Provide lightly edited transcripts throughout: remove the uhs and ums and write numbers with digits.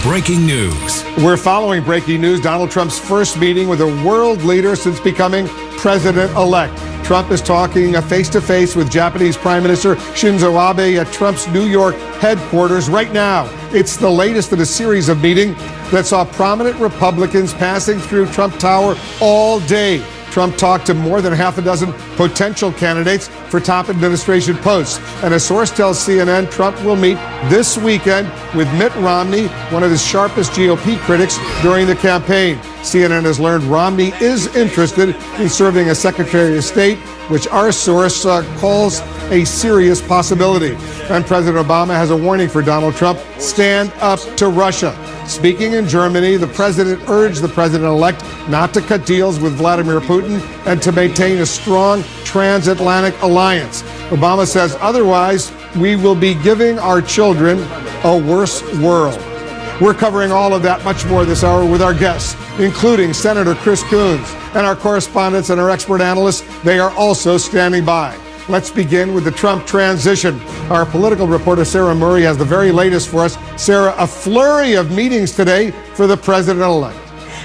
breaking news. We're following breaking news. Donald Trump's first meeting with a world leader since becoming president-elect. Trump is talking face-to-face with Japanese Prime Minister Shinzo Abe at Trump's New York headquarters right now. It's the latest in a series of meetings that saw prominent Republicans passing through Trump Tower all day. Trump talked to more than half a dozen potential candidates for top administration posts. And a source tells CNN Trump will meet this weekend with Mitt Romney, one of his sharpest GOP critics, during the campaign. CNN has learned Romney is interested in serving as Secretary of State, which our source calls a serious possibility. And President Obama has a warning for Donald Trump: stand up to Russia. Speaking in Germany, the president urged the president-elect not to cut deals with Vladimir Putin and to maintain a strong transatlantic alliance. Obama says otherwise, we will be giving our children a worse world. We're covering all of that, much more this hour with our guests, including Senator Chris Coons, and our correspondents and our expert analysts. They are also standing by. Let's begin with the Trump transition. Our political reporter, Sarah Murray, has the very latest for us. Sarah, a flurry of meetings today for the president-elect.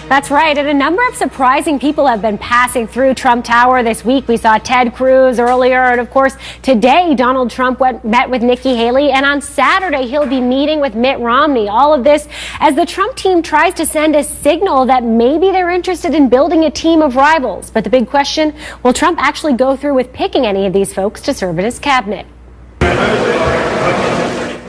That's right. And a number of surprising people have been passing through Trump Tower this week. We saw Ted Cruz earlier. And of course, today, Donald Trump met with Nikki Haley. And on Saturday, he'll be meeting with Mitt Romney. All of this as the Trump team tries to send a signal that maybe they're interested in building a team of rivals. But the big question, will Trump actually go through with picking any of these folks to serve in his cabinet?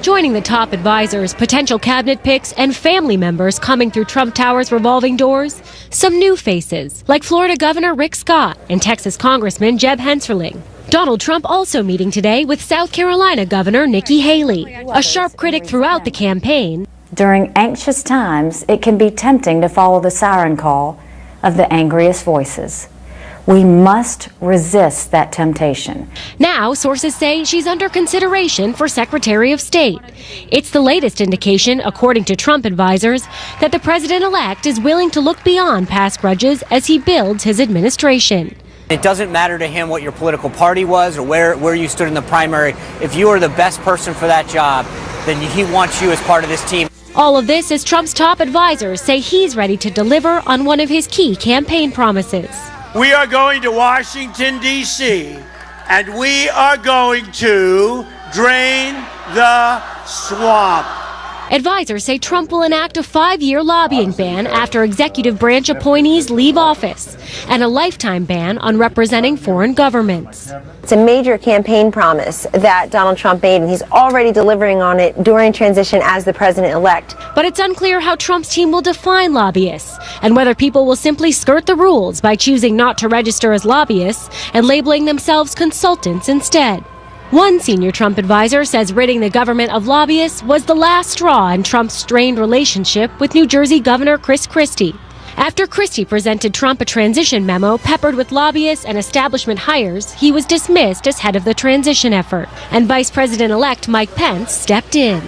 Joining the top advisors, potential cabinet picks, and family members coming through Trump Tower's revolving doors, some new faces, like Florida Governor Rick Scott and Texas Congressman Jeb Hensarling. Donald Trump also meeting today with South Carolina Governor Nikki Haley, a sharp critic throughout the campaign. During anxious times, it can be tempting to follow the siren call of the angriest voices. We must resist that temptation. Now, sources say she's under consideration for Secretary of State. It's the latest indication, according to Trump advisors, that the president-elect is willing to look beyond past grudges as he builds his administration. It doesn't matter to him what your political party was or where you stood in the primary. If you are the best person for that job, then he wants you as part of this team. All of this as Trump's top advisors say he's ready to deliver on one of his key campaign promises. We are going to Washington, D.C., and we are going to drain the swamp. Advisors say Trump will enact a 5-year lobbying ban after executive branch appointees leave office, and a lifetime ban on representing foreign governments. It's a major campaign promise that Donald Trump made, and he's already delivering on it during transition as the president-elect. But it's unclear how Trump's team will define lobbyists, and whether people will simply skirt the rules by choosing not to register as lobbyists and labeling themselves consultants instead. One senior Trump advisor says ridding the government of lobbyists was the last straw in Trump's strained relationship with New Jersey Governor Chris Christie. After Christie presented Trump a transition memo peppered with lobbyists and establishment hires, he was dismissed as head of the transition effort, and Vice President-elect Mike Pence stepped in.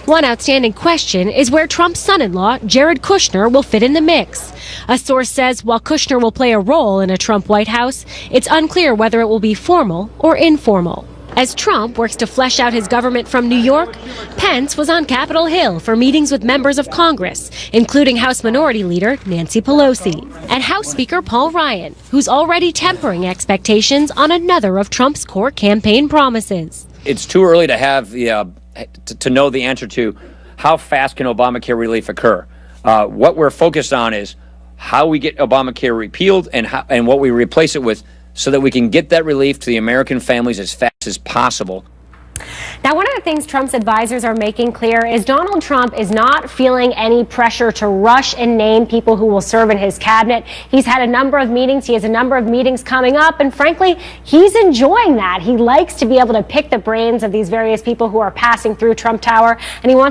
One outstanding question is where Trump's son-in-law, Jared Kushner, will fit in the mix. A source says while Kushner will play a role in a Trump White House, it's unclear whether it will be formal or informal. As Trump works to flesh out his government from New York, Pence was on Capitol Hill for meetings with members of Congress, including House Minority Leader Nancy Pelosi, and House Speaker Paul Ryan, who's already tempering expectations on another of Trump's core campaign promises. It's too early to have to know the answer to how fast can Obamacare relief occur. What we're focused on is how we get Obamacare repealed and what we replace it with, so that we can get that relief to the American families as fast as possible. Now, one of the things Trump's advisors are making clear is Donald Trump is not feeling any pressure to rush and name people who will serve in his cabinet. He's had a number of meetings. He has a number of meetings coming up. And frankly, he's enjoying that. He likes to be able to pick the brains of these various people who are passing through Trump Tower. And he wants